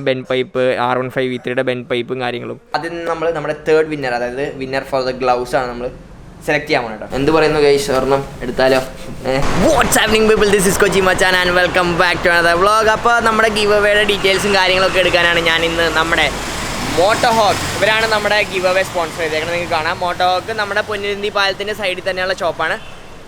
Ben pipe R15V3 Ben പൈപ്പും കാര്യങ്ങളും. അതിൽ നിന്ന് നമ്മൾ നമ്മുടെ തേർഡ് വിന്നർ, അതായത് വിന്നർ ഫോർ ദ ഗ്ലൗസ് ആണ് നമ്മൾ സെലക്ട് ചെയ്യാൻ പോകണം. എന്ത് പറയുന്നു ഗൈസ്, ഒരെണ്ണം എടുത്താലോ? What's happening people, this is Kochi Machan and welcome back to another vlog. അപ്പോൾ നമ്മുടെ ഗിവ് അവേയുടെ ഡീറ്റെയിൽസും കാര്യങ്ങളൊക്കെ എടുക്കാനാണ് ഞാൻ ഇന്ന് നമ്മുടെ മോട്ടോഹോക്ക്, ഇവരാണ് നമ്മുടെ ഗിവ് അവേ സ്പോൺസർ ചെയ്തേക്കുന്നത്. നിങ്ങൾക്ക് കാണാം, മോട്ടോഹോക്ക് നമ്മുടെ പൊന്നിരുന്തി പാലത്തിൻ്റെ സൈഡിൽ തന്നെയുള്ള ഷോപ്പാണ്.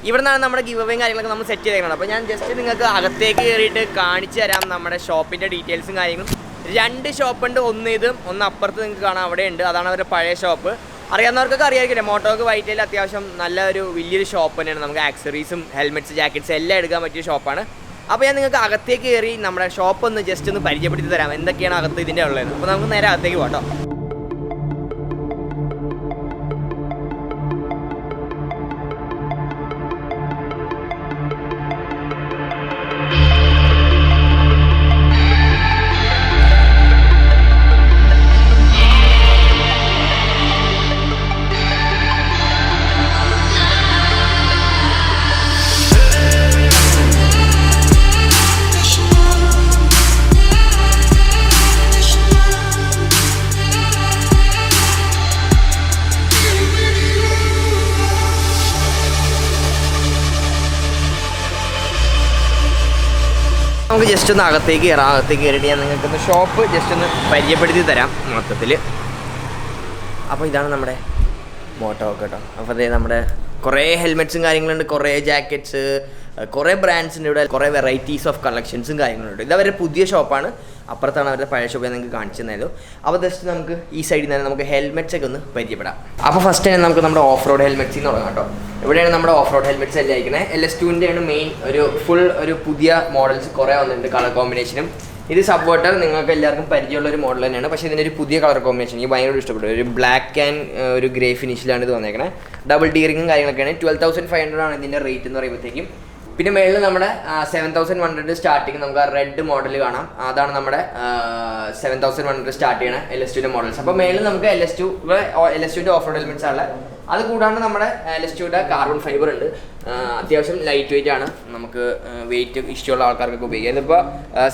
ഇവിടെ നിന്നാണ് നമ്മുടെ ഗിവ് അവേയും കാര്യങ്ങളൊക്കെ നമ്മൾ സെറ്റ് ചെയ്തേക്കുന്നത്. അപ്പോൾ ഞാൻ ജസ്റ്റ് നിങ്ങൾക്ക് അകത്തേക്ക് കയറിയിട്ട് കാണിച്ചു തരാം നമ്മുടെ ഷോപ്പിൻ്റെ ഡീറ്റെയിൽസും കാര്യങ്ങളും. 2 ഷോപ്പുണ്ട്, ഒന്ന് ഇതും ഒന്ന് അപ്പുറത്ത് നിങ്ങൾക്ക് കാണാം, അവിടെ ഉണ്ട്. അതാണ് അവരുടെ പഴയ ഷോപ്പ്. അറിയാവുന്നവർക്കൊക്കെ അറിയാമായിരിക്കില്ലേ, മോട്ടോക്ക് വൈറ്റയിൽ അത്യാവശ്യം നല്ലൊരു വലിയൊരു ഷോപ്പ് തന്നെയാണ്. നമുക്ക് ആക്സറീസും ഹെൽമെറ്റ്സ് ജാക്കറ്റ്സ് എല്ലാം എടുക്കാൻ പറ്റിയ ഷോപ്പാണ്. അപ്പോൾ ഞാൻ നിങ്ങൾക്ക് അകത്തേക്ക് കയറി നമ്മുടെ ഷോപ്പ് ഒന്ന് ജസ്റ്റ് ഒന്ന് പരിചയപ്പെടുത്തി തരാം, എന്തൊക്കെയാണ് അകത്ത് ഇതിൻ്റെ ഉള്ളത്. അപ്പോൾ നമുക്ക് നേരെ അകത്തേക്ക് പോകാം കേട്ടോ. നമുക്ക് ജസ്റ്റ് ഒന്ന് അകത്തേക്ക് കയറാം. അകത്തേക്ക് കയറിയിട്ട് ഞാൻ നിങ്ങൾക്കൊന്ന് ഷോപ്പ് ജസ്റ്റ് ഒന്ന് പരിചയപ്പെടുത്തി തരാം മൊത്തത്തിൽ. അപ്പോൾ ഇതാണ് നമ്മുടെ മോട്ടോഹോക്ക് കേട്ടോ. അപ്പോൾ അതേ നമ്മുടെ കുറേ ഹെൽമെറ്റ്സും കാര്യങ്ങളുണ്ട്, കുറേ ജാക്കറ്റ്സ്, കുറേ ബ്രാൻഡ്സിൻ്റെ ഇവിടെ കുറേ വെറൈറ്റീസ് ഓഫ് കളക്ഷൻസും കാര്യങ്ങളുണ്ട്. ഇത് അവരുടെ പുതിയ ഷോപ്പാണ്, അപ്പുറത്താണ് അവരുടെ പഴയ ഷോപ്പ്. ഞാൻ നിങ്ങൾക്ക് കാണിച്ചു തന്നായിരുന്നു. അപ്പോൾ ജസ്റ്റ് നമുക്ക് ഈ സൈഡിൽ നിന്ന് നമുക്ക് ഹെൽമെറ്റ്സ് ഒക്കെ ഒന്ന് പരിചയപ്പെടാം. അപ്പോൾ ഫസ്റ്റ് തന്നെ നമുക്ക് നമ്മുടെ ഓഫ് റോഡ് ഹെൽമെറ്റ്സിൽ നിന്ന് തുടങ്ങാം കേട്ടോ. ഇവിടെയാണ് നമ്മുടെ ഓഫ് റോഡ് ഹെൽമെറ്റ്സ് എല്ലാം അയക്കുന്നത്. LS2-ൻ്റെയാണ് മെയിൻ ഒരു പുതിയ മോഡൽസ് കുറേ വന്നിട്ടുണ്ട് കളർ കോമ്പിനേഷനും. ഇത് സബ്വേർട്ടർ നിങ്ങൾക്ക് എല്ലാവർക്കും പരിചയമുള്ള ഒരു മോഡൽ തന്നെയാണ്. പക്ഷേ ഇതിൻ്റെ ഒരു പുതിയ കളർ കോമ്പിനേഷൻ എനിക്ക് ഭയങ്കര ഇഷ്ടപ്പെട്ടു. ഒരു ബ്ലാക്ക് ആൻഡ് ഒരു ഗ്രേ ഫിനിഷിലാണ് ഇത് വന്നേക്കണേ. ഡബിൾ ഡീറിങ്ങും കാര്യങ്ങളൊക്കെയാണ്. 12,500 ആണ് ഇതിൻ്റെ റേറ്റ് എന്ന് പറയുമ്പോഴത്തേക്കും. പിന്നെ മേളിൽ നമ്മുടെ 7,100 സ്റ്റാർട്ടിങ് നമുക്ക് ആ റെഡ് മോഡൽ കാണാം. അതാണ് നമ്മുടെ 7,100 സ്റ്റാർട്ട് ചെയ്യണ LS2-ൻ്റെ മോഡൽസ്. അപ്പോൾ മേളിൽ നമുക്ക് LS2-ൻ്റെ ഓഫ് റോഡ് ഹെൽമെറ്റ്സ് ആണ്. അത് കൂടാണ്ട് നമ്മുടെ LS2-യുടെ കാർബൺ ഫൈബർ ഉണ്ട്. അത്യാവശ്യം ലൈറ്റ് വെയിറ്റ് ആണ്, നമുക്ക് വെയിറ്റ് ഇഷ്ടമുള്ള ആൾക്കാർക്കൊക്കെ ഉപയോഗിക്കാം. ഇതിപ്പോൾ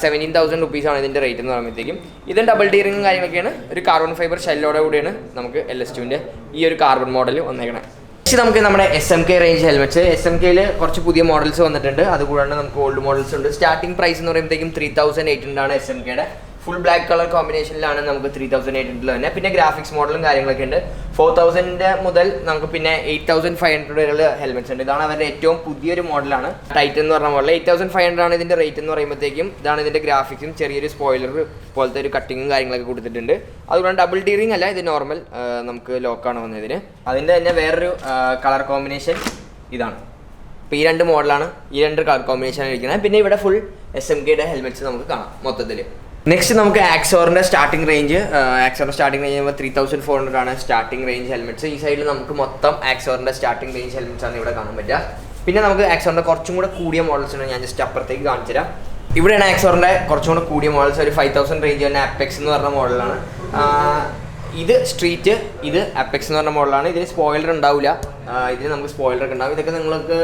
17,000 റുപ്പീസാണ് ഇതിൻ്റെ റേറ്റ് എന്ന് പറയുമ്പോഴത്തേക്കും. ഇതും ഡബിൾ ഡീറിങ്ങും കാര്യങ്ങളൊക്കെയാണ്. ഒരു കാർബൺ ഫൈബർ ഷെല്ലോടെ കൂടിയാണ് നമുക്ക് LS2-ൻ്റെ ഈ ഒരു കാർബൺ മോഡൽ വന്നേക്കണേ. പക്ഷേ നമുക്ക് നമ്മുടെ SMK റേഞ്ച് ഹെൽമെറ്റ്സ്, SMKയിൽ കുറച്ച് പുതിയ മോഡൽസ് വന്നിട്ടുണ്ട്. അതുകൂടാണ്ട് നമുക്ക് ഓൾഡ് മോഡൽസ് ഉണ്ട്. സ്റ്റാർട്ടിംഗ് പ്രൈസ് എന്ന് പറയുമ്പോഴത്തേക്കും 3,800 ആണ് SMKയുടെ. ഫുൾ ബ്ലാക്ക് കളർ കോമ്പിനേഷനിലാണ് നമുക്ക് 3,800 തന്നെ. പിന്നെ ഗ്രാഫിക്സ് മോഡലും കാര്യങ്ങളൊക്കെ ഉണ്ട്. 4,000 മുതൽ നമുക്ക് പിന്നെ 8,500 വരെയുള്ള ഹെൽമെറ്റ്സ് ഉണ്ട്. ഇതാണ് അവരുടെ ഏറ്റവും പുതിയൊരു മോഡലാണ്, ടൈറ്റൻ എന്ന് പറഞ്ഞ മോഡൽ. 8,500 ആണ് ഇതിൻ്റെ റേറ്റ് എന്ന് പറയുമ്പോഴത്തേക്കും. ഇതാണ് ഇതിൻ്റെ ഗ്രാഫിക്സും ചെറിയൊരു സ്പോയിലർ പോലത്തെ ഒരു കട്ടിങ്ങും കാര്യങ്ങളൊക്കെ കൊടുത്തിട്ടുണ്ട്. അതുകൊണ്ട് ഡബിൾ ഡീറിങ് അല്ല, ഇത് നോർമൽ നമുക്ക് ലോക്കാണ് വന്നതിന്. അതിൻ്റെ തന്നെ വേറൊരു കളർ കോമ്പിനേഷൻ ഇതാണ്. അപ്പോൾ ഈ 2 മോഡലാണ്, ഈ 2 കളർ കോമ്പിനേഷനാണ് ഇരിക്കുന്നത്. പിന്നെ ഇവിടെ ഫുൾ SMKയുടെ ഹെൽമെറ്റ്സ് നമുക്ക് കാണാം മൊത്തത്തിൽ. നെക്സ്റ്റ് നമുക്ക് ആക്സോറിൻ്റെ സ്റ്റാർട്ടിംഗ് റേഞ്ച് 3,400 ആണ് സ്റ്റാർട്ടിംഗ് റേഞ്ച് ഹെൽമെറ്റ്സ്. ഈ സൈഡിൽ നമുക്ക് മൊത്തം ആക്സോറിൻ്റെ സ്റ്റാർട്ടിംഗ് റേഞ്ച് ഹെൽമെറ്റ്സ് ആണ് ഇവിടെ കാണാൻ പറ്റുക. പിന്നെ നമുക്ക് ആക്സോറിൻ്റെ കുറച്ചും കൂടെ കൂടിയ മോഡൽസ് ഉണ്ട്. ഞാൻ ജസ്റ്റ് അപ്പുറത്തേക്ക് കാണിച്ചു തരാം. ഇവിടെയാണ് ആക്സോറിൻ്റെ കുറച്ചും കൂടെ കൂടിയ മോഡൽസ്. ഒരു 5,000 റേഞ്ച് തന്നെ അപ്പെക്സ് എന്ന് പറഞ്ഞ മോഡലാണ്. ഇത് സ്ട്രീറ്റ്, ഇത് അപ്പെക്സ് എന്ന് പറഞ്ഞ മോഡലാണ്. ഇതിന് സ്പോയിലർ ഉണ്ടാവില്ല, ഇതിന് നമുക്ക് സ്പോയിലറൊക്കെ ഉണ്ടാവും. ഇതൊക്കെ നിങ്ങൾക്ക്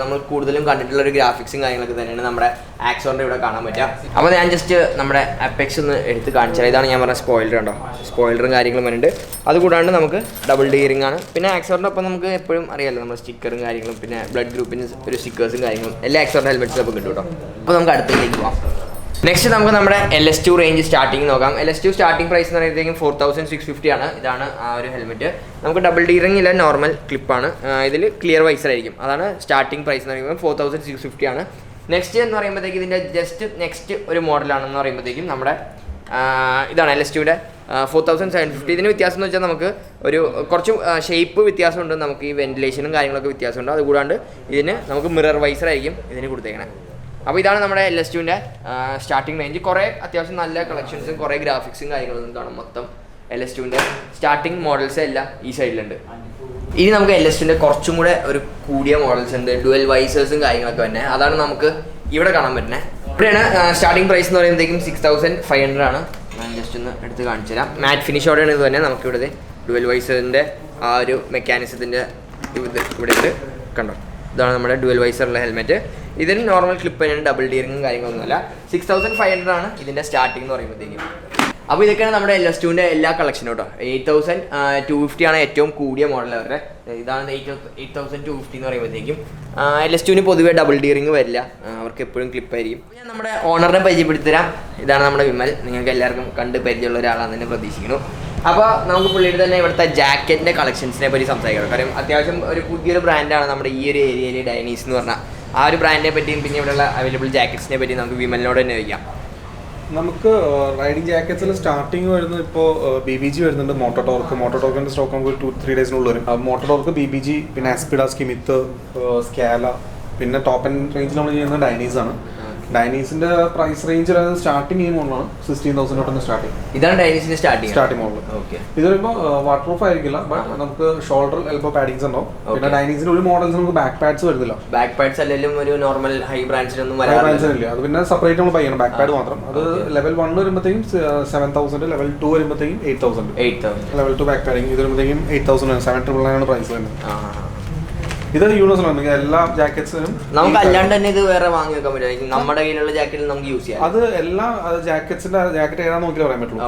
നമ്മൾ കൂടുതലും കണ്ടിട്ടുള്ള ഒരു ഗ്രാഫിക്സും കാര്യങ്ങളൊക്കെ തന്നെയാണ് നമ്മുടെ ആക്സോറിൻ്റെ ഇവിടെ കാണാൻ പറ്റുക. അപ്പോൾ ഞാൻ ജസ്റ്റ് നമ്മുടെ അപ്പെക്സ് ഒന്ന് എടുത്ത് കാണിച്ചാൽ, ഇതാണ് ഞാൻ പറഞ്ഞ സ്പോയിലർ ഉണ്ടോ, സ്പോയിലറും കാര്യങ്ങളും വരുന്നുണ്ട്. അതുകൂടാണ്ട് നമുക്ക് ഡബിൾ ഡീറിംഗ് ആണ്. പിന്നെ ആക്സോറിൻ്റെ ഒപ്പം നമുക്ക് എപ്പോഴും അറിയാമല്ലോ നമ്മുടെ സ്റ്റിക്കറും കാര്യങ്ങളും, പിന്നെ ബ്ലഡ് ഗ്രൂപ്പിന് ഒരു സ്റ്റിക്കേഴ്സും കാര്യങ്ങളും എല്ലാ ആക്സോറിൻ്റെ ഹെൽമെറ്റ്സും അപ്പോൾ കിട്ടും കേട്ടോ. അപ്പോൾ നമുക്ക് അടുത്തേക്ക് പോകാം. നെക്സ്റ്റ് നമുക്ക് നമ്മുടെ LS2 റേഞ്ച് സ്റ്റാർട്ടിങ് നോക്കാം. LS2 സ്റ്റാർട്ടിംഗ് പ്രൈസ് എന്ന് പറയുമ്പോഴത്തേക്കും 4,650 ആണ്. ഇതാണ് ആ ഒരു ഹെൽമെറ്റ്. നമുക്ക് ഡബിൾ ഡീറിംഗ് ഇല്ല, നോർമൽ ക്ലിപ്പാണ്. ഇതിൽ ക്ലിയർ വൈസർ ആയിരിക്കും. അതാണ് സ്റ്റാർട്ടിംഗ് പ്രൈസ് എന്ന് പറയുമ്പോൾ 4,650 ആണ്. നെക്സ്റ്റ് എന്ന് പറയുമ്പോഴത്തേക്കും ഇതിൻ്റെ ജസ്റ്റ് നെക്സ്റ്റ് ഒരു മോഡലാണെന്ന് പറയുമ്പോഴത്തേക്കും നമ്മുടെ ഇതാണ് LS2-യുടെ 4,750. ഇതിന് വ്യത്യാസം എന്ന് വെച്ചാൽ നമുക്ക് ഒരു കുറച്ച് ഷേപ്പ് വ്യത്യാസമുണ്ട്, നമുക്ക് ഈ വെന്റിലേഷനും കാര്യങ്ങളൊക്കെ വ്യത്യാസമുണ്ട്. അതുകൂടാണ്ട് ഇതിന് നമുക്ക് മിറർ വൈസർ ആയിരിക്കും ഇതിന് കൊടുത്തേക്കണേ. അപ്പോൾ ഇതാണ് നമ്മുടെ LS2-ൻ്റെ സ്റ്റാർട്ടിംഗ് റേഞ്ച്. കുറേ അത്യാവശ്യം നല്ല കളക്ഷൻസും കുറേ ഗ്രാഫിക്സും കാര്യങ്ങളൊന്നും കാണും. മൊത്തം LS2-ൻ്റെ സ്റ്റാർട്ടിംഗ് മോഡൽസ് എല്ലാം ഈ സൈഡിലുണ്ട്. ഇനി നമുക്ക് LS2-ൻ്റെ കുറച്ചും കൂടെ ഒരു കൂടിയ മോഡൽസ് ഉണ്ട്, ഡുവൽ വൈസേഴ്സും കാര്യങ്ങളൊക്കെ തന്നെ. അതാണ് നമുക്ക് ഇവിടെ കാണാൻ പറ്റുന്നത്. ഇവിടെയാണ് സ്റ്റാർട്ടിംഗ് പ്രൈസ് എന്ന് പറയുമ്പോഴത്തേക്കും 6,500 ആണ്. ഞാൻ ജസ്റ്റ് ഒന്ന് എടുത്ത് കാണിച്ചു തരാം. മാറ്റ് ഫിനിഷോടെയാണ് ഇത് തന്നെ. നമുക്കിവിടെ ഡുവൽ വൈസറിൻ്റെ ആ ഒരു മെക്കാനിസത്തിൻ്റെ ഇത് ഇവിടെ ഉണ്ട്, കണ്ടോ. ഇതാണ് നമ്മുടെ ഡുവൽ വൈസറുള്ള ഹെൽമെറ്റ്. ഇതിന് നോർമൽ ക്ലിപ്പ് തന്നെയാണ്, ഡബിൾ ഡിയറിങ്ങും കാര്യങ്ങളൊന്നുമല്ല. 6500 ആണ് ഇതിൻ്റെ സ്റ്റാർട്ടിംഗ് എന്ന് പറയുമ്പോഴത്തേക്കും. അപ്പോൾ ഇതൊക്കെയാണ് നമ്മുടെ LS2ൻ്റെ എല്ലാ കളക്ഷനും കേട്ടോ. 8250 ആണ് ഏറ്റവും കൂടിയ മോഡൽ അവരുടെ. ഇതാണ് 8250 എന്ന് പറയുമ്പോഴത്തേക്കും. LS2ന് പൊതുവേ ഡബിൾ ഡിയറിങ് വരില്ല, അവർക്ക് എപ്പോഴും ക്ലിപ്പായിരിക്കും. ഞാൻ നമ്മുടെ ഓണറിനെ പരിചയപ്പെടുത്തി തരാം. ഇതാണ് നമ്മുടെ വിമൽ. നിങ്ങൾക്ക് എല്ലാവർക്കും കണ്ട് പരിചയമുള്ള ഒരാളാണെന്ന് തന്നെ പ്രതീക്ഷിക്കുന്നു. അപ്പോൾ നമുക്ക് പുള്ളിയുടെ തന്നെ ഇവിടുത്തെ ജാക്കറ്റിൻ്റെ കളക്ഷൻസിനെ പറ്റി സംസാരിക്കണം. കാര്യം അത്യാവശ്യം ഒരു പുതിയൊരു ബ്രാൻഡാണ് നമ്മുടെ ഈ ഒരു ഏരിയയിൽ ഡൈനീസ് എന്ന് പറഞ്ഞാൽ. ആ ഒരു ബ്രാൻഡിനെ പറ്റിയും പിന്നെ ഇവിടെയുള്ള അവൈലബിൾ ജാക്കറ്റ്സിനെ പറ്റി നമുക്ക് വിമലിനോട് തന്നെ ചോദിക്കാം. നമുക്ക് റൈഡിങ് ജാക്കറ്റ്സിൽ സ്റ്റാർട്ടിങ് വരുന്നത് ഇപ്പോൾ BBG വരുന്നുണ്ട്. മോട്ടോടോർക്കിൻ്റെ സ്റ്റോക്ക് നമുക്ക് 2-3 ഡേയ്സിനുള്ളിൽ വരും. മോട്ടോടോർക്ക്, BBG, പിന്നെ ആസ്പിഡ, സ്കിമിത്ത്, സ്കാല, പിന്നെ ടോപ്പ് ആൻഡ് റേഞ്ചിൽ നമ്മൾ ചെയ്യുന്നത് ഡൈനീസ് ആണ്. ഡൈനീസിന്റെ പ്രൈസ് റേഞ്ച് സ്റ്റാർട്ടിംഗ് ഈ മോഡലാണ് 16,000 തൊട്ടാണ് സ്റ്റാർട്ടിംഗ്. ഇതാണ് ഡൈനീസിന്റെ സ്റ്റാർട്ടിംഗ് മോഡൽ. ഇത് വരുമ്പോൾ വാട്ടർ പ്രൂഫ് ആയിരിക്കില്ല, ബട്ട് നമുക്ക് ഷോൾഡർ എൽബോ പാഡിങ്സ് ഉണ്ടാവും. പിന്നെ ഡൈനീസിന്റെ ഒരു മോഡൽസ് നമുക്ക് ബാക്ക് പാഡ്സ് വരുന്നില്ല. ബാക്ക് പാഡ്സ് അല്ലെങ്കിൽ ഒരു നോർമൽ ഹൈ ബ്രാൻഡ്സിനൊന്നും ഇല്ല. അത് പിന്നെ സെപ്പറേറ്റ് നമ്മൾ പയ്യണം, ബാക്ക് പാഡ് മാത്രം. അത് ലെവൽ 1 വരുമ്പോഴത്തേക്കും 7,000, ലെവൽ 2 വരുമ്പോഴത്തേക്കും 8,000. ലെവൽ 2 ബാക്ക് പാഡിങ് ഇത് വരുമ്പോഴത്തേക്കും 8,000, 7,999 പ്രൈസ് വരുന്നത്. ഇത് യൂണിവേഴ്സൽ ആണ്, എല്ലാ ജാക്കറ്റ്സിനും നമുക്ക് അല്ലാണ്ട് തന്നെ ഇത് വേറെ വാങ്ങി വെക്കാൻ പറ്റും. നമ്മുടെ കയ്യിലുള്ള ജാക്കറ്റിൽ നമുക്ക് യൂസ് ചെയ്യാം. അത് എല്ലാ ജാക്കറ്റ്സിന്റെ ജാക്കറ്റ് ഏതാണെന്ന് നോക്കി പറയാൻ പറ്റുള്ളൂ.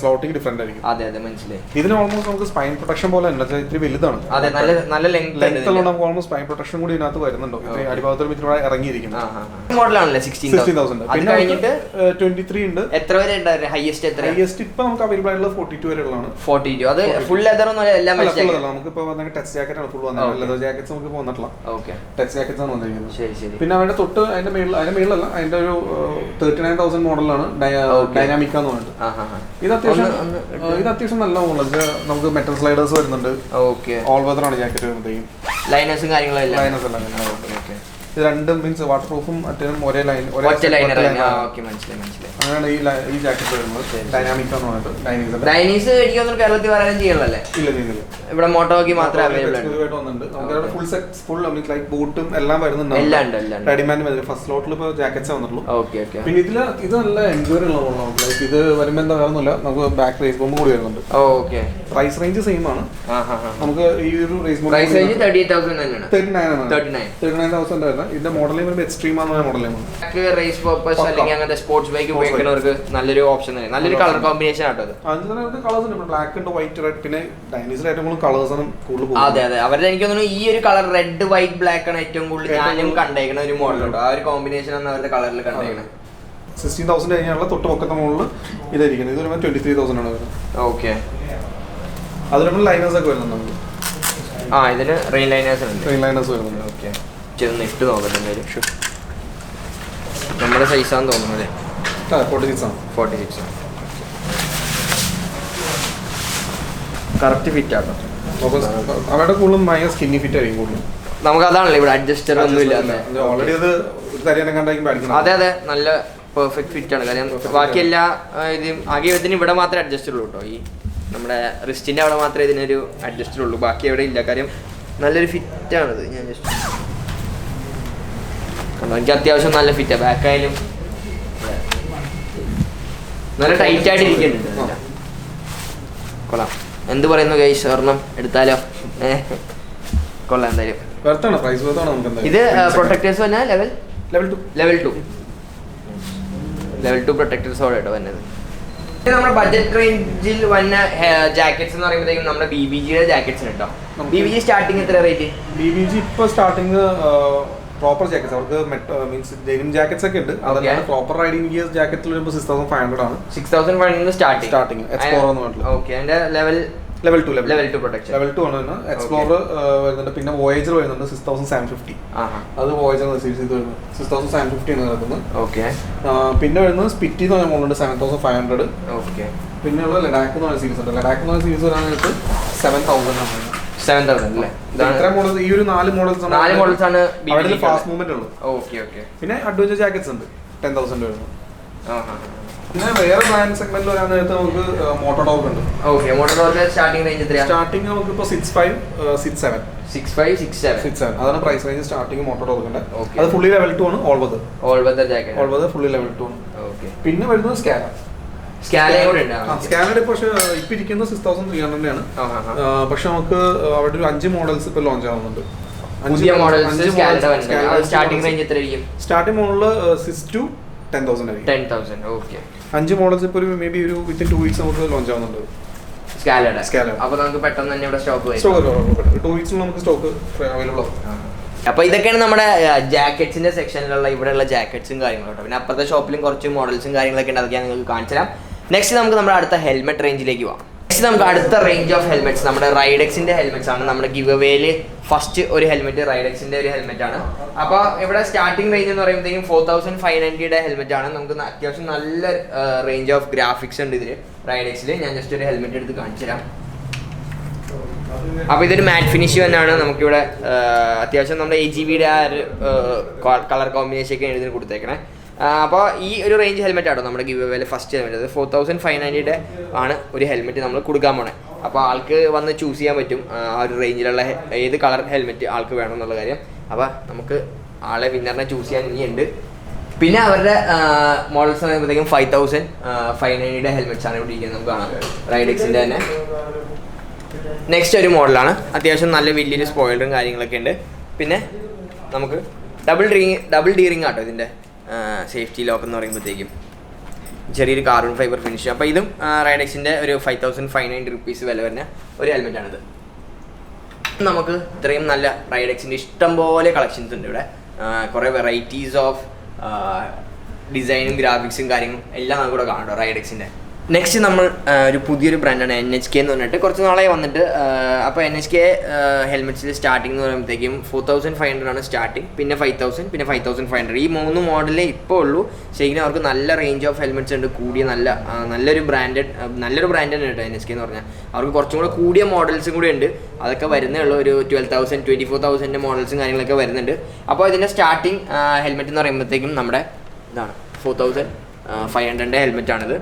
സ്ലോട്ടിംഗ് ഡിഫറെന്റ് ആയിരിക്കും. അതെ അതെ മനസ്സിലായി. ഇതിന് ഓൾമോസ്റ്റ് നമുക്ക് സ്പൈൻ പ്രൊട്ടക്ഷൻ പോലെ തന്നെ ഇത്തിരി വലുതാണ്. അതെ, നല്ല ലെങ്ത് നമുക്ക് ഓൾമോസ്റ്റ് സ്പൈൻ പ്രൊട്ടക്ഷൻ കൂടി ഇതിനകത്ത് വരുന്നുണ്ടോ. അടിഭാഗത്തൊരു മിത്ര ഇറങ്ങിയിരിക്കുന്നു. മോഡലാണല്ലേ 16,000. പിന്നെ കഴിഞ്ഞിട്ട് 23 ഉണ്ട്. എത്ര വരെ ഉണ്ടായിരുന്നു? ഹൈയസ്റ്റ് ഇപ്പൊ നമുക്ക് അവൈലബിൾ ആയിട്ടുള്ള 42 വരെ ഉള്ളതാണ്. 42 അത് ഫുൾ ലെതർ ഒന്നും എല്ലാം നമുക്ക് ടച്ച് ജാക്കറ്റ് ആണ് ഫുൾ വന്നത്. ലെതർ ജാക്കറ്റ്സ് നമുക്ക് വന്നിട്ടില്ല. ടച്ച് ജാക്കറ്റ്സ് ആണ് വന്നിരിക്കുന്നത്. പിന്നെ അതിന്റെ തൊട്ട് അതിന്റെ മേളിലല്ല, അതിന്റെ ഒരു 39,000 മോഡലാണ് ഡൈനാമിക്ക എന്ന് പറഞ്ഞിട്ട്. ഇത് അത്യാവശ്യം നല്ല മോഡൽ. നമുക്ക് മെറ്റൽ സ്ലൈഡേഴ്സ് വരുന്നുണ്ട്. ഓൾ വെതർ ആണ് ജാക്കറ്റ് വരുമ്പോഴത്തേക്കും. ലൈനേഴ്സും കാര്യങ്ങളും ലൈനേഴ്സ് എല്ലാം. ഇത് രണ്ടും മീൻസ് വാട്ടർ പ്രൂഫും അറ്റനും ഒരേ ലൈൻ, അങ്ങനെയാണ് ഈ ജാക്കറ്റ് വരുന്നത്. ഡൈനാമിക്ക എന്ന് പറഞ്ഞിട്ട്. ഡൈനീസ് കേരളത്തിൽ വരാനും ചെയ്യണല്ലേ? ഇല്ല, ഇവിടെ മോട്ടോക്കി മാത്രമേ അവൈലബിൾ വന്നിട്ടുണ്ട്. നമുക്ക് ഫുൾ സെറ്റ്, ഫുൾ ലൈക്ക് ബൂട്ടും എല്ലാം വരുന്നുണ്ട്. റെഡിമെയ്ഡ് ഫസ്റ്റ് സ്ലോട്ടിൽ ഇപ്പോൾ ജാക്കറ്റ്സ് വന്നിട്ടുള്ളൂ. പിന്നെ ഇത് നല്ല എൻക്വയറി ഉള്ള മോഡലാണ്. ലൈക്ക് ഇത് വരുമ്പോൾ എന്താ വേണമെന്നില്ല, നമുക്ക് ബാക്ക് റേസ് ബോംബ് കൂടി വരുന്നുണ്ട്. പ്രൈസ് റേഞ്ച് സെയിം ആണ്. നമുക്ക് ഈ ഒരു റേസ് ബോംബ് 39,000 വരുന്നത്. ഇതിന്റെ മോഡൽ എക്സ്ട്രീം ആണ് മോഡൽ. റേസ് പർപ്പസ് അല്ലെങ്കിൽ അങ്ങനത്തെ സ്പോർട്സ് ബൈക്ക് ഉപയോഗിക്കുന്നവർക്ക് നല്ലൊരു ഓപ്ഷൻ, നല്ലൊരു കളർ കോമ്പിനേഷൻ ആട്ടോ. കളേഴ്സ് ഉണ്ട്, ബ്ലാക്ക് ഉണ്ട്, വൈറ്റ്, റെഡ്. പിന്നെ ഡൈനീസിൽ ഏറ്റവും കൂടുതൽ കളേഴ്സ് ആണ് കൂടുതൽ. അതെ അവരുടെ എനിക്ക് തോന്നുന്നു ഈ ഒരു കളർ റെഡ്, വൈറ്റ്, ബ്ലാക്ക് ആണ് ഏറ്റവും കൂടുതൽ ഞാനും കണ്ടേക്കുന്ന ഒരു മോഡൽ ഉണ്ടോ. ആ ഒരു കോമ്പിനേഷൻ ആണ് അവരുടെ കളറിൽ കണ്ടേക്കുന്നത്. 16,000 കഴിഞ്ഞാലുള്ള തൊട്ട് പൊക്കത്തെ മോഡല് ഇതായിരിക്കുന്നത്. ഇത് വരുമ്പോൾ 23,000 ആണ് വരുന്നത്. അത് നമ്മൾ ലൈനേഴ്സ് ഒക്കെ വരുന്നുണ്ട് നമുക്ക്. ഇതിന് റെയിൻ ലൈനേഴ്സ് വരുന്നുണ്ട്. ഇട്ട് നോക്കട്ടെ. നമ്മുടെ സൈസാന്ന് തോന്നുന്നത് 46 ആണ്. കറക്റ്റ് ഫിറ്റ് ആട്ടോ. അവരുടെ കൂടുതലും ഭയങ്കര സ്കിന്നി ഫിറ്റ് ആയിരിക്കും കൂടുതലും. നമുക്ക് അതാണല്ലോ ഇവിടെ അഡ്ജസ്റ്റർ ഒന്നും ഇല്ല. അതെ നല്ല പെർഫെക്റ്റ് ഫിറ്റ് ആണ്. കാര്യം ബാക്കി എല്ലാ ഇതും ആകെ ഇതിന് ഇവിടെ മാത്രമേ അഡ്ജസ്റ്റർ ഉള്ളൂ കേട്ടോ. ഈ നമ്മുടെ റിസ്റ്റിന്റെ അവിടെ മാത്രമേ ഇതിനൊരു അഡ്ജസ്റ്റർ ഉള്ളൂ, ബാക്കി എവിടെ ഇല്ല. കാര്യം നല്ലൊരു ഫിറ്റ് ആണിത്. ഞാൻ ജസ്റ്റ് എനിക്ക് അത്യാവശ്യം നല്ല ഫിറ്റാണ്. ബാക്കായാലും നല്ല ടൈറ്റ് ആയിട്ട് ഇരിക്കുന്നുണ്ട്. കൊള്ളാം. എന്ത് പറയുന്നു ഗൈസ്, സ്വർണം എടുത്താലോ? കൊള്ളാം എന്തായാലും. ഇത് പ്രൊട്ടക്ടേഴ്സ് തന്നെ ലെവൽ 2 പ്രൊട്ടക്ടേഴ്സോടെ കേട്ടോ വന്നത്. നമ്മുടെ ബഡ്ജറ്റ് റേഞ്ചിൽ വന്ന ജാക്കറ്റ്സ് എന്ന് പറയുമ്പോഴത്തേക്കും നമ്മുടെ BBGയുടെ ജാക്കറ്റ്സ് കേട്ടോ. BBG സ്റ്റാർട്ടിങ് എത്ര റേറ്റ്? BBG ഇപ്പോൾ സ്റ്റാർട്ടിങ് പ്രോപ്പർ ജാക്കറ്റ്സ് അവർക്ക് മീൻസ് ഡെനിം ജാക്കറ്റ്സ് ഒക്കെ ഉണ്ട്. അതല്ലാതെ പ്രോപ്പർ റൈഡിംഗ് ഗിയർ ജാക്കറ്റിൽ വരുമ്പോൾ 6,500 ആണ്. 6,500 സ്റ്റാർട്ടിങ്. എക്സ്പ്ലോറർ എന്ന് പറഞ്ഞിട്ട്. അതിന്റെ ലെവൽ 2 പ്രൊട്ടക്ഷൻ. ലെവൽ 2 ആണ് വരുന്നത്. എക്സ്പ്ലോറർ വരുന്നുണ്ട്. പിന്നെ വോയേജർ വരുന്നുണ്ട് 6,750. അത് വോയേജർ സീരീസ് ഇത് വരുന്നത് 6,750 ആണ് നടക്കുന്നത്. പിന്നെ വരുന്നത് സ്പിറ്റി എന്ന് പറഞ്ഞ മോഡലുണ്ട് 7,500. പിന്നെ ഉള്ള ലഡാക്ക് എന്ന് പറഞ്ഞ സീരീസ് ഉണ്ട്. ലഡാക്ക് എന്ന് പറഞ്ഞ സീരീസ് വരാനായിട്ട് 7,000 ആണ്. 7,000 അല്ലേ? ഈ ഒരു 4 മോഡൽസ് ആണ് ഫാസ്റ്റ് മൂവ്മെന്റ് ഉള്ളത്. പിന്നെ അഡ്വഞ്ചർ ജാക്കറ്റ്സ് ഉണ്ട് 10,000 വരുന്നത്. പിന്നെ വേറെ ബ്രാൻഡ് സെഗ്മെന്റിൽ വരാൻ നേരത്തെ നമുക്ക് മോട്ടോഡോഗ് ഉണ്ട്. സ്റ്റാർട്ടിംഗ് റേഞ്ച് സ്റ്റാർട്ടിംഗ് നമുക്ക് ഇപ്പോൾ 65, 67 അതാണ് പ്രൈസ് റേഞ്ച് സ്റ്റാർട്ടിംഗ് മോട്ടോഡോഗിന്റെ. അത് ഫുള്ളി ലെവൽ 2 ആണ്. ഓൾ വെതർ ഫുള്ളി ലെവൽ 2 ആണ്. പിന്നെ വരുന്നത് സ്കാലയുടെ പക്ഷേ ഇപ്പൊ ഇരിക്കുന്നത് 6,300 ആണ്. പക്ഷെ നമുക്ക് അവിടെ ഒരു 5 മോഡൽസ് ഇപ്പൊ ലോഞ്ച് ആവുന്നുണ്ട്. പുതിയ മോഡൽസ് സ്റ്റാർട്ടിംഗ് റേഞ്ച് എത്ര ആയിരിക്കും? സ്റ്റാർട്ടിംഗ് മോഡല് 6 to 10,000 ആയിരിക്കും. 10,000. ഓക്കെ. 5 മോഡൽസ് ഇപ്പോൾ ഒരു മേ ബി ഒരു വിത്തിൻ 2 weeks നമുക്ക് ലോഞ്ച് ആവുന്നുണ്ട്. സ്കാലഡ്. അപ്പോൾ നമുക്ക് പെട്ടെന്ന് തന്നെ ഇവിടെ സ്റ്റോക്ക് വരും. 2 weeks നമുക്ക് സ്റ്റോക്ക് അവൈലബിൾ ആവും. അപ്പോൾ ഇതൊക്കെയാണ് നമ്മുടെ ജാക്കറ്റ്സിന്റെ സെക്ഷനിലുള്ള ഇവിടെയുള്ള ജാക്കറ്റ്സും കാര്യങ്ങളും കേട്ടോ. പിന്നെ അപ്പുറത്തെ ഷോപ്പിലും കുറച്ച് മോഡൽസും കാര്യങ്ങളൊക്കെ ഉണ്ട്, അതൊക്കെ ഞാൻ നിങ്ങൾക്ക് കാണിച്ചു തരാം. നെക്സ്റ്റ് നമുക്ക് നമ്മുടെ അടുത്ത ഹെൽമെറ്റ് റേഞ്ചിലേക്ക് പോകാം. നെക്സ്റ്റ് നമുക്ക് അടുത്ത റേഞ്ച് ഓഫ് ഹെൽമെറ്റ്സ് നമ്മുടെ റൈഡെക്സിന്റെ ഹെൽമെറ്റ്സ് ആണ്. നമ്മുടെ ഗിവ് അവേയിൽ ഫസ്റ്റ് ഒരു ഹെൽമെറ്റ് റൈഡെക്സിന്റെ ഒരു ഹെൽമെറ്റ് ആണ്. അപ്പോൾ ഇവിടെ സ്റ്റാർട്ടിംഗ് റേഞ്ച് എന്ന് പറയുമ്പോഴത്തേക്കും 4590 ഹെൽമെറ്റ് ആണ്. നമുക്ക് അത്യാവശ്യം നല്ല റേഞ്ച് ഓഫ് ഗ്രാഫിക്സ് ഉണ്ട് ഇതിൽ റൈഡെക്സിൽ. ഞാൻ ജസ്റ്റ് ഒരു ഹെൽമെറ്റ് എടുത്ത് കാണിച്ചു തരാം. അപ്പോൾ ഇതൊരു മാറ്റ് ഫിനിഷ് തന്നെയാണ്. നമുക്കിവിടെ അത്യാവശ്യം നമ്മുടെ AGVയുടെ ആ ഒരു കളർ കോമ്പിനേഷൻ ഒക്കെ ഇതിന് കൊടുത്തേക്കണേ. അപ്പോൾ ഈ ഒരു റേഞ്ച് ഹെൽമെറ്റ് ആണോ നമ്മുടെ ഗിവ് അവേയിൽ ഫസ്റ്റ് ഹെൽമെറ്റ്. അത് 4590 ആണ് ഒരു ഹെൽമെറ്റ് നമ്മൾ കൊടുക്കാൻ പോണേ. അപ്പോൾ ആൾക്ക് വന്ന് ചൂസ് ചെയ്യാൻ പറ്റും ആ ഒരു റേഞ്ചിലുള്ള ഏത് കളർ ഹെൽമെറ്റ് ആൾക്ക് വേണം എന്നുള്ള കാര്യം. അപ്പോൾ നമുക്ക് ആളെ വിന്നറിനെ ചൂസ് ചെയ്യാൻ ഇനിയുണ്ട്. പിന്നെ അവരുടെ മോഡൽസ് എന്ന് പറയുമ്പോഴത്തേക്കും 5590 ഹെൽമെറ്റ്സ് ആണ് ഇവിടെ ഇരിക്കുന്നത്. നമുക്ക് കാണാം റൈഡെക്സിൻ്റെ തന്നെ. നെക്സ്റ്റ് ഒരു മോഡലാണ്. അത്യാവശ്യം നല്ല വലിയൊരു സ്പോയിലറും കാര്യങ്ങളൊക്കെ ഉണ്ട്. പിന്നെ നമുക്ക് ഡബിൾ ഡീറിങ് ആട്ടോ ഇതിൻ്റെ സേഫ്റ്റി ലോക്ക് എന്ന് പറയുമ്പോഴത്തേക്കും. ചെറിയൊരു കാർബൺ ഫൈബർ ഫിനിഷ്. അപ്പോൾ ഇതും റൈഡെക്സിൻ്റെ ഒരു 5590 റുപ്പീസ് വില വരുന്ന ഒരു ഹെൽമെറ്റാണിത്. നമുക്ക് ഇത്രയും നല്ല റൈഡെക്സിൻ്റെ ഇഷ്ടംപോലെ കളക്ഷൻസ് ഉണ്ട് ഇവിടെ. കുറേ വെറൈറ്റീസ് ഓഫ് ഡിസൈനും ഗ്രാഫിക്സും കാര്യങ്ങളും എല്ലാം നമുക്ക് ഇവിടെ കാണാം റൈഡെക്സിൻ്റെ. നെക്സ്റ്റ് നമ്മൾ ഒരു പുതിയൊരു ബ്രാൻഡാണ് NHK എന്ന് പറഞ്ഞിട്ട് കുറച്ച് നാളായി വന്നിട്ട്. അപ്പോൾ NHK ഹെൽമെറ്റ്സിൽ സ്റ്റാർട്ടിംഗ് എന്ന് പറയുമ്പോഴത്തേക്കും 4500 ആണ് സ്റ്റാർട്ടിങ്. പിന്നെ 5000, പിന്നെ 5500. ഈ 3 മോഡലേ ഇപ്പോൾ ഉള്ളൂ. ശരിക്കും അവർക്ക് നല്ല റേഞ്ച് ഓഫ് ഹെൽമെറ്റ്സ് ഉണ്ട്. കൂടിയ നല്ലൊരു ബ്രാൻഡ് ആണ് കേട്ടോ NHK എന്ന് പറഞ്ഞാൽ. അവർക്ക് കുറച്ചും കൂടെ കൂടിയ മോഡൽസും കൂടി ഉണ്ട്. അതൊക്കെ വരുന്നേ ഉള്ളൂ. ഒരു 12,000 24,000 മോഡൽസും കാര്യങ്ങളൊക്കെ വരുന്നുണ്ട്. അപ്പോൾ ഇതിൻ്റെ സ്റ്റാർട്ടിങ് ഹെൽമെറ്റ് എന്ന് പറയുമ്പോഴത്തേക്കും നമ്മുടെ ഇതാണ് 4500 ഹെൽമെറ്റാണിത്.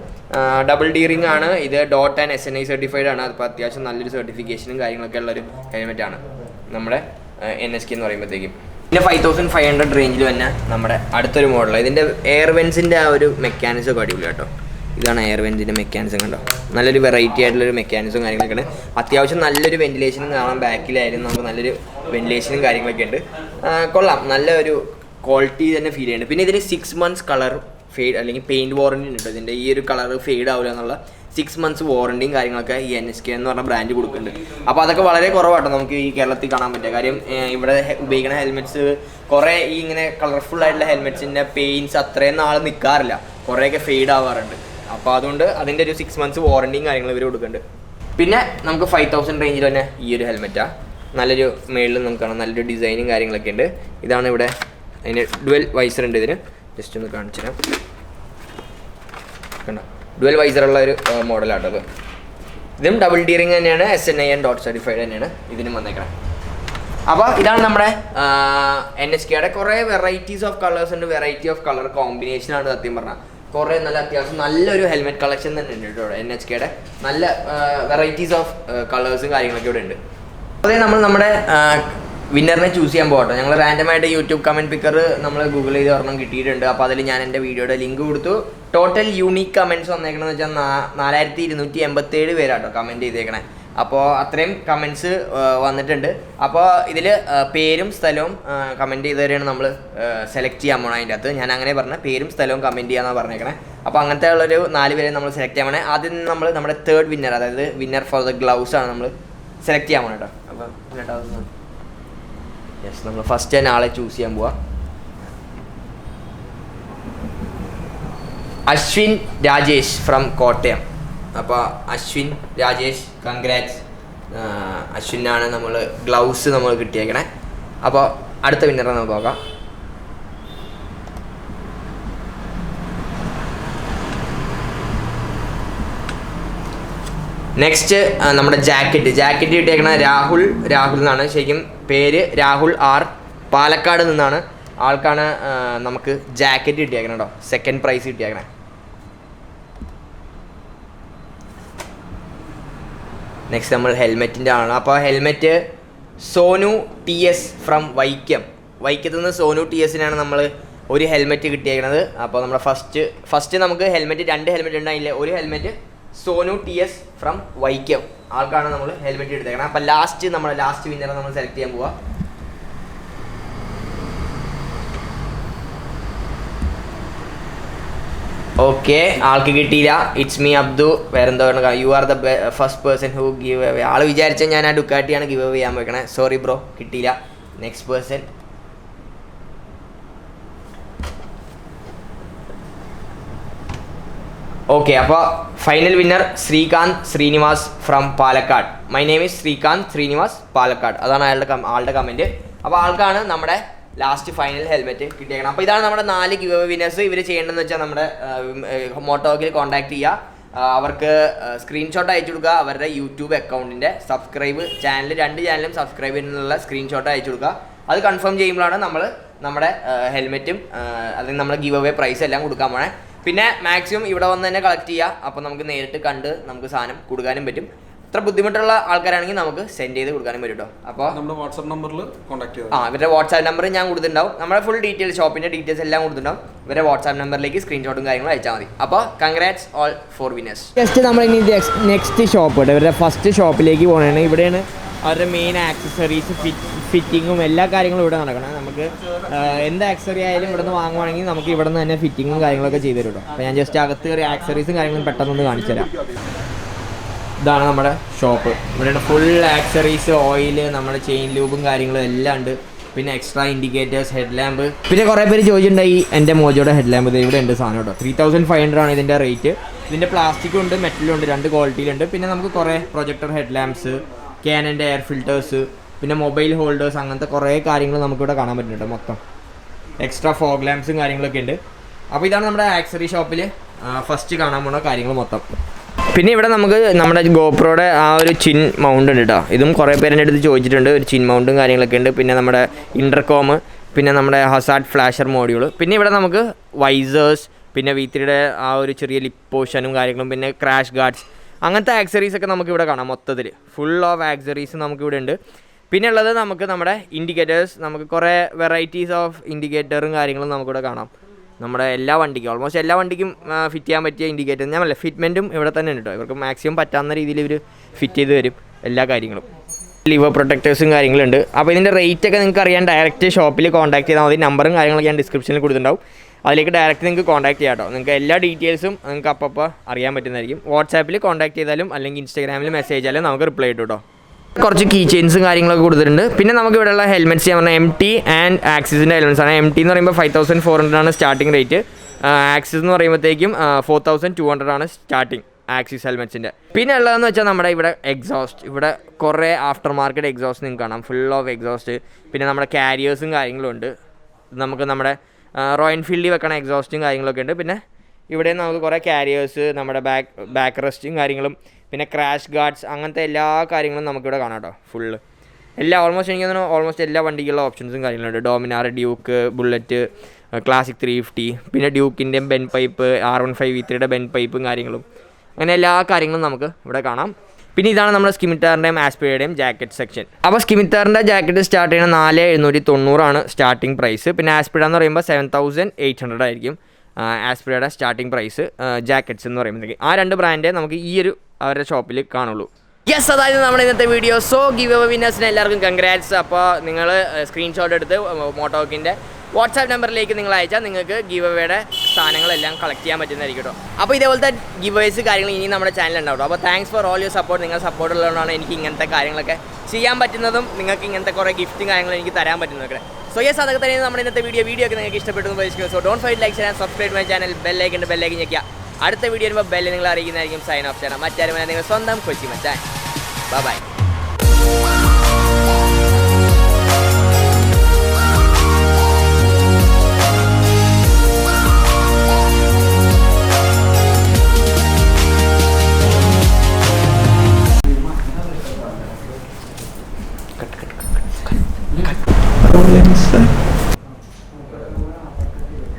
ഡബിൾ ഡീറിംഗ് ആണ് ഇത്. ഡോട്ട് ആൻഡ് SNI സർട്ടിഫൈഡ് ആണ്. അപ്പോൾ അത്യാവശ്യം നല്ലൊരു സർട്ടിഫിക്കേഷനും കാര്യങ്ങളൊക്കെ ഉള്ളൊരു ഹെൽമെറ്റാണ് നമ്മുടെ NHK എന്ന് പറയുമ്പോഴത്തേക്കും. പിന്നെ 5500 റേഞ്ചിൽ തന്നെ നമ്മുടെ അടുത്തൊരു മോഡൽ. ഇതിൻ്റെ എയർ വെൻസിൻ്റെ ആ ഒരു മെക്കാനിസം ഒക്കെ അടിപൊളി കേട്ടോ. ഇതാണ് എയർ വെൻസിൻ്റെ മെക്കാനിസം കണ്ടോ. നല്ലൊരു വെറൈറ്റി ആയിട്ടുള്ളൊരു മെക്കാനിസം കാര്യങ്ങളൊക്കെ ഉണ്ട്. അത്യാവശ്യം നല്ലൊരു വെന്റിലേഷനും കാണാം. ബാക്കിലായാലും നമുക്ക് നല്ലൊരു വെന്റിലേഷനും കാര്യങ്ങളൊക്കെ ഉണ്ട്. കൊള്ളാം. നല്ലൊരു ക്വാളിറ്റി തന്നെ ഫീൽ ചെയ്യുന്നുണ്ട്. പിന്നെ ഇതിന് 6 months കളർ ഫെയ്ഡ് അല്ലെങ്കിൽ പെയിൻറ്റ് വാറണ്ടി ഉണ്ട്. ഇതിൻ്റെ ഈ ഒരു കളർ ഫെയ്ഡ് ആവില്ല എന്നുള്ള 6 months വാറണ്ടിയും കാര്യങ്ങളൊക്കെ ഈ NHK എന്ന് പറഞ്ഞ ബ്രാൻഡ് കൊടുക്കുന്നുണ്ട്. അപ്പോൾ അതൊക്കെ വളരെ കുറവാട്ടോ നമുക്ക് ഈ കേരളത്തിൽ കാണാൻ പറ്റുക. കാര്യം ഇവിടെ ഉപയോഗിക്കുന്ന ഹെൽമെറ്റ്സ് കുറേ ഈ ഇങ്ങനെ കളർഫുൾ ആയിട്ടുള്ള ഹെൽമെറ്റ്സിൻ്റെ പെയിൻറ്റ്സ് അത്രയും നാൾ നിൽക്കാറില്ല. കുറേയൊക്കെ ഫെയ്ഡ് ആവാറുണ്ട്. അപ്പോൾ അതുകൊണ്ട് അതിൻ്റെ ഒരു 6 months വാറണ്ടിയും കാര്യങ്ങളും ഇവർ കൊടുക്കുന്നുണ്ട്. പിന്നെ നമുക്ക് 5000 റേഞ്ചിൽ തന്നെ ഈ ഒരു ഹെൽമെറ്റാണ്. നല്ലൊരു മേളിൽ നമുക്ക് കാണാം. നല്ലൊരു ഡിസൈനും കാര്യങ്ങളൊക്കെ ഉണ്ട്. ഇതാണ് ഇവിടെ അതിന് ഡുവൽ വൈസർ ഉണ്ട്. ഇതിന് ജസ്റ്റ് ഒന്ന് കാണിച്ചു തരാം. കണ്ടോ, ഡുവൽ വൈസറുള്ള ഒരു മോഡലാട്ടോ അത്. ഇതും ഡബിൾ ഡീറിങ് തന്നെയാണ്. SNI and ഡോട്ട് സർട്ടിഫൈഡ് തന്നെയാണ് ഇതിനും വന്നേക്കണം. അപ്പോൾ ഇതാണ് നമ്മുടെ NHKയുടെ കുറേ വെറൈറ്റീസ് ഓഫ് കളേഴ്സ് ഉണ്ട്. വെറൈറ്റി ഓഫ് കളർ കോമ്പിനേഷനാണ് സത്യം പറഞ്ഞാൽ. കുറേ നല്ല അത്യാവശ്യം നല്ലൊരു ഹെൽമെറ്റ് കളക്ഷൻ തന്നെ ഉണ്ട് കേട്ടോ NHKയുടെ. നല്ല വെറൈറ്റീസ് ഓഫ് കളേഴ്സും കാര്യങ്ങളൊക്കെ ഇവിടെ ഉണ്ട്. അതേ നമ്മൾ നമ്മുടെ വിന്നറിനെ ചൂസ് ചെയ്യാൻ പോകട്ടോ. ഞങ്ങൾ റാൻഡമായിട്ട് യൂട്യൂബ് കമൻറ്റ് പിക്കർ നമ്മൾ ഗൂഗിൾ ചെയ്ത് ഒരെണ്ണം കിട്ടിയിട്ടുണ്ട്. അപ്പോൾ അതിൽ ഞാൻ എൻ്റെ വീഡിയോയുടെ ലിങ്ക് കൊടുത്തു. ടോട്ടൽ യൂണീക്ക് കമൻറ്റ്സ് വന്നേക്കണമെന്ന് വെച്ചാൽ 4287 പേരാട്ടോ കമൻറ്റ് ചെയ്തേക്കണേ. അപ്പോൾ അത്രയും കമൻറ്റ്സ് വന്നിട്ടുണ്ട്. അപ്പോൾ ഇതിൽ പേരും സ്ഥലവും കമൻറ്റ് ചെയ്തവരെയാണ് നമ്മൾ സെലക്ട് ചെയ്യാൻ പോകണം. അതിൻ്റെ അകത്ത് ഞാൻ അങ്ങനെ പറഞ്ഞ പേരും സ്ഥലവും കമൻറ്റ് ചെയ്യാമെന്നാണ് പറഞ്ഞേക്കണേ. അപ്പോൾ അങ്ങനത്തെ ഉള്ളൊരു 4 പേരെ നമ്മൾ സെലക്ട് ചെയ്യാൻ പോകണേ. ആദ്യം നമ്മൾ നമ്മുടെ തേർഡ് വിന്നർ, അതായത് വിന്നർ ഫോർ ദ ഗ്ലൗസ് ആണ് നമ്മൾ സെലക്ട് ചെയ്യാൻ പോകണം കേട്ടോ. അപ്പോൾ യെസ്, നമ്മൾ ഫസ്റ്റ് തന്നെ ആളെ ചൂസ് ചെയ്യാൻ പോവാം. അശ്വിൻ രാജേഷ് ഫ്രം കോട്ടയം. അപ്പോൾ അശ്വിൻ രാജേഷ്, കൺഗ്രാറ്റ്സ്. അശ്വിനാണ് നമ്മൾ ഗ്ലൗസ് നമ്മൾ കിട്ടിയേക്കണേ. അപ്പോൾ അടുത്ത വിന്നറെ നമുക്ക് നോക്കാം. നെക്സ്റ്റ് നമ്മുടെ ജാക്കറ്റ് കിട്ടിയേക്കണ രാഹുൽ എന്നാണ്. ശരിക്കും പേര് രാഹുൽ R, പാലക്കാട് നിന്നാണ്. ആൾക്കാണ് നമുക്ക് ജാക്കറ്റ് കിട്ടിയേക്കണം കേട്ടോ. Second prize കിട്ടിയേക്കണേ. നെക്സ്റ്റ് നമ്മൾ ഹെൽമെറ്റിൻ്റെ ആണ്. അപ്പോൾ ഹെൽമെറ്റ് സോനു TS ഫ്രം വൈക്കത്ത് നിന്ന് സോനു TSനാണ് നമ്മൾ ഒരു ഹെൽമെറ്റ് കിട്ടിയേക്കണത്. അപ്പോൾ നമ്മുടെ ഫസ്റ്റ് നമുക്ക് ഹെൽമെറ്റ് 2 ഹെൽമെറ്റ് ഉണ്ടായില്ലേ. ഒരു helmet Sonu TS from Vaikom ആൾക്കാണ് നമ്മൾ ഹെൽമെറ്റ് എടുത്തേക്കണം. അപ്പോൾ ലാസ്റ്റ് വിന്നറെ നമ്മൾ സെലക്ട് ചെയ്യാൻ പോവാം. ഓക്കെ, ആൾക്ക് കിട്ടിയില്ല. It's me Abdu. വേറെന്തോ you are the first person who give away. ആൾ വിചാരിച്ച ഞാൻ ആ ഡുക്കാറ്റിയാണ് ഗിവ് അവേ ചെയ്യാൻ വെക്കണേ. സോറി ബ്രോ, കിട്ടിയില്ല. Next person. ഓക്കെ, അപ്പോൾ final winner Srikanth Srinivas from Palakkad. My name is Srikanth Srinivas Palakkad. അതാണ് ആളുടെ കമൻറ്റ്. അപ്പോൾ ആൾക്കാണ് നമ്മുടെ ലാസ്റ്റ് ഫൈനൽ ഹെൽമെറ്റ് കിട്ടിയേക്കണം. അപ്പോൾ ഇതാണ് നമ്മുടെ 4 ഗിവ് അവേ വിന്നേഴ്സ്. ഇവർ ചെയ്യേണ്ടതെന്ന് വെച്ചാൽ നമ്മുടെ മോട്ടോക്കിൽ കോൺടാക്ട് ചെയ്യുക, അവർക്ക് സ്ക്രീൻഷോട്ട് അയച്ചു കൊടുക്കുക, അവരുടെ യൂട്യൂബ് അക്കൗണ്ടിൻ്റെ സബ്സ്ക്രൈബ് ചാനൽ 2 ചാനലും സബ്സ്ക്രൈബ് ചെയ്യുന്നുള്ള സ്ക്രീൻഷോട്ട് അയച്ചു കൊടുക്കുക. അത് കൺഫേം ചെയ്യുമ്പോഴാണ് നമ്മൾ നമ്മുടെ ഹെൽമെറ്റും അല്ലെങ്കിൽ നമ്മുടെ ഗിവ് അവേ പ്രൈസ് എല്ലാം കൊടുക്കാൻ പോണേ. പിന്നെ മാക്സിമം ഇവിടെ വന്ന് തന്നെ കളക്ട് ചെയ്യുക. അപ്പോൾ നമുക്ക് നേരിട്ട് കണ്ട് നമുക്ക് സാധനം കൊടുക്കാനും പറ്റും. അത്ര ബുദ്ധിമുട്ടുള്ള ആൾക്കാരാണെങ്കിൽ നമുക്ക് സെൻഡ് ചെയ്ത് കൊടുക്കാനും പറ്റും കേട്ടോ. അപ്പോൾ നമ്മുടെ വാട്സാപ്പ് നമ്പറിൽ കോൺടാക്ട് ചെയ്യുക. ഇവരുടെ വാട്സാപ്പ് നമ്പർ ഞാൻ കൊടുത്തിട്ടുണ്ടാവും. നമ്മുടെ ഫുൾ ഡീറ്റെയിൽസ്, ഷോപ്പിൻ്റെ ഡീറ്റെയിൽസ് എല്ലാം കൊടുത്തിട്ടുണ്ടാവും. ഇവരുടെ വാട്സാപ്പ് നമ്പറിലേക്ക് സ്ക്രീൻഷോട്ടും കാര്യങ്ങളും അയച്ചാൽ മതി. അപ്പോൾ കൺഗ്രാറ്റ്സ് ഓൾ 4 വിന്നേഴ്സ്. ജസ്റ്റ് നമ്മൾ ഇനി നെക്സ്റ്റ് ഷോപ്പ് കേട്ടോ, ഇവരുടെ ഫസ്റ്റ് ഷോപ്പിലേക്ക് പോകണതാണ്. ഇവിടെയാണ് അവരുടെ മെയിൻ ആക്സസറീസ് ഫിറ്റിങ്ങും എല്ലാ കാര്യങ്ങളും ഇവിടെ നടക്കണം. നമുക്ക് എന്ത് ആക്സസറി ആയാലും ഇവിടെ നിന്ന് വാങ്ങുവാണെങ്കിൽ നമുക്ക് ഇവിടെ നിന്ന് തന്നെ ഫിറ്റിങ്ങും കാര്യങ്ങളൊക്കെ ചെയ്തു തരും കേട്ടോ. അപ്പോൾ ഞാൻ ജസ്റ്റ് അകത്ത് കയറി ആക്സസറീസും കാര്യങ്ങളും പെട്ടെന്നൊന്ന് കാണിച്ചു തരാം. ഇതാണ് നമ്മുടെ ഷോപ്പ്. ഇവിടെ ഫുൾ ആക്സറീസ്, ഓയിൽ, നമ്മുടെ ചെയിൻ ലൂബും കാര്യങ്ങളും എല്ലാം ഉണ്ട്. പിന്നെ എക്സ്ട്രാ ഇൻഡിക്കേറ്റേഴ്സ്, ഹെഡ് ലാമ്പ്. പിന്നെ കുറേ പേര് ചോദിച്ചിട്ടുണ്ടായി എൻ്റെ മോജോയുടെ ഹെഡ് ലാമ്പ്. ഇവിടെ ഉണ്ട് സാധനം കേട്ടോ. 3500 ആണ് ഇതിൻ്റെ റേറ്റ്. ഇതിൻ്റെ പ്ലാസ്റ്റിക്കും ഉണ്ട്, മെറ്റലും ഉണ്ട്, 2 ക്വാളിറ്റിയിലുണ്ട്. പിന്നെ നമുക്ക് കുറേ പ്രൊജക്ടർ ഹെഡ് ലാമ്പ്സ്, ക്യാനൻ്റെ എയർ ഫിൽറ്റേഴ്സ്, പിന്നെ മൊബൈൽ ഹോൾഡേഴ്സ്, അങ്ങനത്തെ കുറേ കാര്യങ്ങൾ നമുക്കിവിടെ കാണാൻ പറ്റുന്നുണ്ട്. മൊത്തം എക്സ്ട്രാ ഫോഗ് ലാമ്പ്സും കാര്യങ്ങളൊക്കെ ഉണ്ട്. അപ്പോൾ ഇതാണ് നമ്മുടെ ആക്സറി ഷോപ്പിൽ ഫസ്റ്റ് കാണാൻ പോകുന്ന കാര്യങ്ങൾ മൊത്തം. പിന്നെ ഇവിടെ നമുക്ക് നമ്മുടെ ഗോപ്രോയുടെ ആ ഒരു ചിൻ മൗണ്ട് ഉണ്ട് കേട്ടോ. ഇതും കുറേ പേരുടെ അടുത്ത് ചോദിച്ചിട്ടുണ്ട്. ഒരു ചിൻ മൗണ്ടും കാര്യങ്ങളൊക്കെ ഉണ്ട്. പിന്നെ നമ്മുടെ ഇൻ്റർകോം, പിന്നെ നമ്മുടെ ഹസാർഡ് ഫ്ലാഷർ മോഡ്യൂൾ. പിന്നെ ഇവിടെ നമുക്ക് വൈസേഴ്സ്, പിന്നെ V3യുടെ ആ ഒരു ചെറിയ ലിപ്പ് പോർഷനും കാര്യങ്ങളും, പിന്നെ ക്രാഷ് ഗാർഡ്സ്, അങ്ങനത്തെ ആക്സറീസ് ഒക്കെ നമുക്കിവിടെ കാണാം. മൊത്തത്തിൽ ഫുൾ ഓഫ് ആക്സറീസ് നമുക്കിവിടെ ഉണ്ട്. പിന്നെ ഉള്ളത് നമുക്ക് നമ്മുടെ ഇൻഡിക്കേറ്റേഴ്സ്, നമുക്ക് കുറേ വെറൈറ്റീസ് ഓഫ് ഇൻഡിക്കേറ്ററും കാര്യങ്ങളും നമുക്കിവിടെ കാണാം. നമ്മുടെ എല്ലാ വണ്ടിക്കും, ഓൾമോസ്റ്റ് എല്ലാ വണ്ടിക്കും ഫിറ്റ് ചെയ്യാൻ പറ്റിയ ഇൻഡിക്കേറ്റർ, ഞാൻ അല്ല ഫിറ്റ്മെൻറ്റും ഇവിടെ തന്നെ ഉണ്ട് കേട്ടോ. ഇവർക്ക് മാക്സിമം പറ്റാവുന്ന രീതിയിൽ ഇവർ ഫിറ്റ് ചെയ്ത് തരും എല്ലാ കാര്യങ്ങളും. ലിവർ പ്രൊട്ടക്ടേഴ്സും കാര്യങ്ങളുണ്ട്. അപ്പോൾ ഇതിൻ്റെ റേറ്റ് ഒക്കെ നിങ്ങൾക്ക് അറിയാൻ ഡയറക്റ്റ് ഷോപ്പിൽ കോൺടാക്ട് ചെയ്താൽ മതി. നമ്പറും കാര്യങ്ങളൊക്കെ ഞാൻ ഡിസ്ക്രിപ്ഷനിൽ കൊടുത്തിട്ടുണ്ടാവും. അതിലേക്ക് ഡയറക്റ്റ് നിങ്ങൾക്ക് കോൺടാക്ട് ചെയ്യാം കേട്ടോ. നിങ്ങൾക്ക് എല്ലാ ഡീറ്റെയിൽസും നിങ്ങൾക്ക് അപ്പോൾ അറിയാൻ പറ്റുന്നതായിരിക്കും. വാട്സാപ്പിൽ കോൺടാക്ട് ചെയ്താലും അല്ലെങ്കിൽ ഇൻസ്റ്റാഗ്രാമിൽ മെസ്സേജ് ചെയ്താലും നമുക്ക് റിപ്ലൈ കിട്ടും കേട്ടോ. കുറച്ച് കീ ചെയിൻസും കാര്യങ്ങളൊക്കെ കൊടുത്തിട്ടുണ്ട്. പിന്നെ നമുക്ക് ഇവിടെയുള്ള ഹെൽമെറ്റ്സ് ഞാൻ പറഞ്ഞാൽ MT ആൻഡ് ആക്സിസിൻ്റെ ഹെൽമെറ്റ്സ് ആണ്. MT എന്ന് പറയുമ്പോൾ 5400 ആണ് സ്റ്റാർട്ടിംഗ് റേറ്റ്. ആക്സിസ് എന്ന് പറയുമ്പോഴത്തേക്കും 4200 ആണ് സ്റ്റാർട്ടിംഗ് ആക്സിസ് ഹെൽമെറ്റ്സിൻ്റെ. പിന്നെ ഉള്ളതെന്ന് വെച്ചാൽ നമ്മുടെ ഇവിടെ എക്സോസ്റ്റ്, ഇവിടെ കുറേ ആഫ്റ്റർ മാർക്കറ്റ് എക്സോസ്റ്റ് നിങ്ങൾക്ക് കാണാം. Full of exhaust. പിന്നെ നമ്മുടെ കാരിയേഴ്സും കാര്യങ്ങളും ഉണ്ട്. നമുക്ക് നമ്മുടെ റോയൽ എൻഫീൽഡിൽ വെക്കണ എക്സോസ്റ്റും കാര്യങ്ങളൊക്കെ ഉണ്ട്. പിന്നെ ഇവിടെ നമുക്ക് കുറേ കാരിയേഴ്സ്, നമ്മുടെ ബാക്ക് റെസ്റ്റും കാര്യങ്ങളും, പിന്നെ ക്രാഷ് ഗാർഡ്സ്, അങ്ങനത്തെ എല്ലാ കാര്യങ്ങളും നമുക്കിവിടെ കാണാം കേട്ടോ. ഫുള്ള് എല്ലാ ഓൾമോസ്റ്റ് എനിക്ക് തോന്നുന്നു ഓൾമോസ്റ്റ് എല്ലാ വണ്ടിക്കുള്ള ഓപ്ഷൻസും കാര്യങ്ങളുണ്ട്. ഡോമിനാർ, ഡ്യൂക്ക്, ബുള്ളറ്റ്, ക്ലാസിക് 350, പിന്നെ ഡ്യൂക്കിൻ്റെ ബെൻ പൈപ്പ്, R15 V3യുടെ ബെൻ പൈപ്പും കാര്യങ്ങളും, അങ്ങനെ എല്ലാ കാര്യങ്ങളും നമുക്ക് ഇവിടെ കാണാം. പിന്നെ ഇതാണ് നമ്മുടെ സ്കിമിറ്റാറിൻ്റെയും ആസ്പിഡയുടെയും ജാക്കറ്റ് സെക്ഷൻ. അപ്പോൾ സ്കിമിറ്റാറിൻ്റെ ജാക്കറ്റ് സ്റ്റാർട്ട് ചെയ്യുന്ന 4790 ആണ് സ്റ്റാർട്ടിംഗ് പ്രൈസ്. പിന്നെ ആസ്പിഡ എന്ന് പറയുമ്പോൾ 7800 ആയിരിക്കും ആസ്പിഡയുടെ സ്റ്റാർട്ടിംഗ് പ്രൈസ് ജാക്കറ്റ്സ് എന്ന് പറയുമ്പോഴത്തേക്ക്. ആ 2 ബ്രാൻഡേ നമുക്ക് ഈ ഒരു അവരുടെ ഷോപ്പിൽ കാണുള്ളൂ. യെസ്, അതായത് നമ്മുടെ ഇന്നത്തെ വീഡിയോ. സോ ഗിവ് അവേ വിന്നേഴ്സിന് എല്ലാവർക്കും കൺഗ്രാറ്റ്സ്. അപ്പോൾ നിങ്ങൾ സ്ക്രീൻഷോട്ട് എടുത്ത് മോട്ടോക്കിൻ്റെ വാട്സാപ്പ് നമ്പറിലേക്ക് നിങ്ങൾ അയച്ചാൽ നിങ്ങൾക്ക് ഗിവ് അവേയുടെ സാധനങ്ങളെല്ലാം കളക്ട് ചെയ്യാൻ പറ്റുന്നതായിരിക്കും കേട്ടോ. അപ്പോൾ ഇതേപോലത്തെ ഗിവ് അവേസ് കാര്യങ്ങൾ ഇനി നമ്മുടെ ചാനലുണ്ടാവും. അപ്പോൾ thanks for all your support. നിങ്ങൾ സപ്പോർട്ട് ഉള്ളതുകൊണ്ടാണ് എനിക്ക് ഇങ്ങനത്തെ കാര്യങ്ങളൊക്കെ ചെയ്യാൻ പറ്റുന്നതും നിങ്ങൾക്ക് ഇങ്ങനത്തെ കുറേ ഗിഫ്റ്റും കാര്യങ്ങളും എനിക്ക് തരാൻ പറ്റുന്നതൊക്കെ. സോ യെസ്, അതൊക്കെ തന്നെ നമ്മുടെ ഇന്നത്തെ വീഡിയോ ഒക്കെ നിങ്ങൾക്ക് ഇഷ്ടപ്പെട്ടു എന്ന് പ്രതീക്ഷിക്കുന്നു. So don't fight like share and subscribe my channel. Bell icon ഞെക്കുക. അടുത്ത വീഡിയോ വരുമ്പോൾ ബെല്ല് നിങ്ങൾ അറിയിക്കുന്നതായിരിക്കും. സൈൻ ഓഫ് ചെയ്യണം. മറ്റാരും നിങ്ങൾ സ്വന്തം കൊച്ചി മച്ചാൻ. ബൈ.